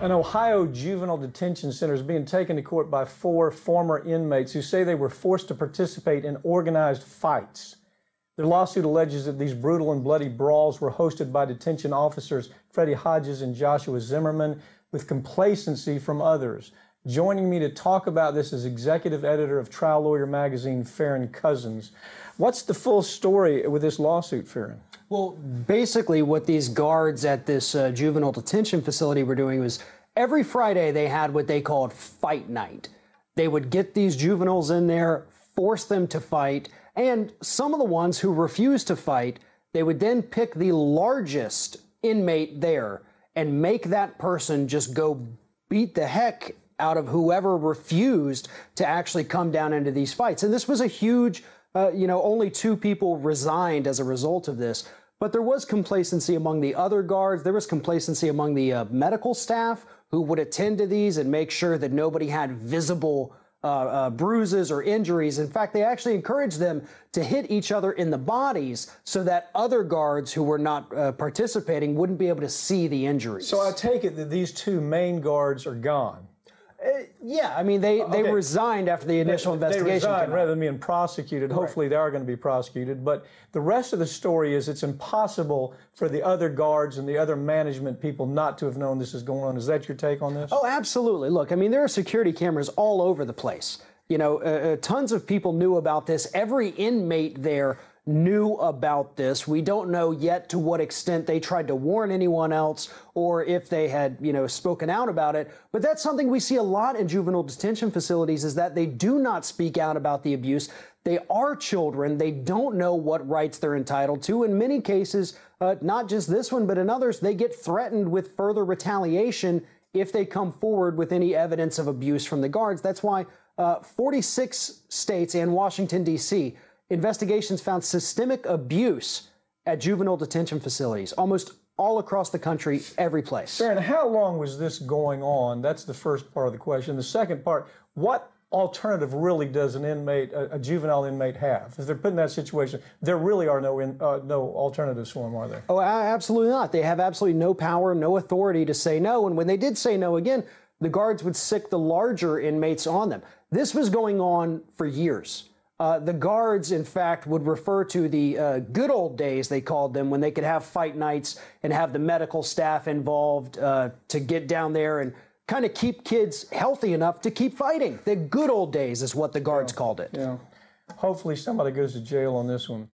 An Ohio juvenile detention center is being taken to court by 4 former inmates who say they were forced to participate in organized fights. Their lawsuit alleges that these brutal and bloody brawls were hosted by detention officers Freddie Hodges and Joshua Zimmerman with complacency from others. Joining me to talk about this is executive editor of Trial Lawyer magazine, Farron Cousins. What's the full story with this lawsuit, Farron? Well, basically what these guards at this juvenile detention facility were doing was every Friday they had what they called fight night. They would get these juveniles in there, force them to fight, and some of the ones who refused to fight, they would then pick the largest inmate there and make that person just go beat the heck out of whoever refused to actually come down into these fights. And this was a huge, only 2 people resigned as a result of this. But there was complacency among the other guards. There was complacency among the medical staff who would attend to these and make sure that nobody had visible bruises or injuries. In fact, they actually encouraged them to hit each other in the bodies so that other guards who were not participating wouldn't be able to see the injuries. So I take it that these 2 main guards are gone. Yeah, I mean, they resigned after the initial investigation. They resigned rather than being prosecuted. Correct. Hopefully they are going to be prosecuted. But the rest of the story is it's impossible for the other guards and the other management people not to have known this is going on. Is that your take on this? Oh, absolutely. Look, I mean, there are security cameras all over the place. Tons of people knew about this. Every inmate there knew about this. We don't know yet to what extent they tried to warn anyone else or if they had, spoken out about it. But that's something we see a lot in juvenile detention facilities is that they do not speak out about the abuse. They are children. They don't know what rights they're entitled to. In many cases, not just this one, but in others, they get threatened with further retaliation if they come forward with any evidence of abuse from the guards. That's why 46 states and Washington, D.C., investigations found systemic abuse at juvenile detention facilities, almost all across the country, every place. Farron, how long was this going on? That's the first part of the question. The second part, what alternative really does an inmate, a juvenile inmate, have? If they're put in that situation, there really are no alternatives for them, are there? Oh, absolutely not. They have absolutely no power, no authority to say no. And when they did say no again, the guards would sic the larger inmates on them. This was going on for years. The guards, in fact, would refer to the good old days, they called them, when they could have fight nights and have the medical staff involved to get down there and kind of keep kids healthy enough to keep fighting. The good old days is what the guards called it. Yeah. Hopefully somebody goes to jail on this one.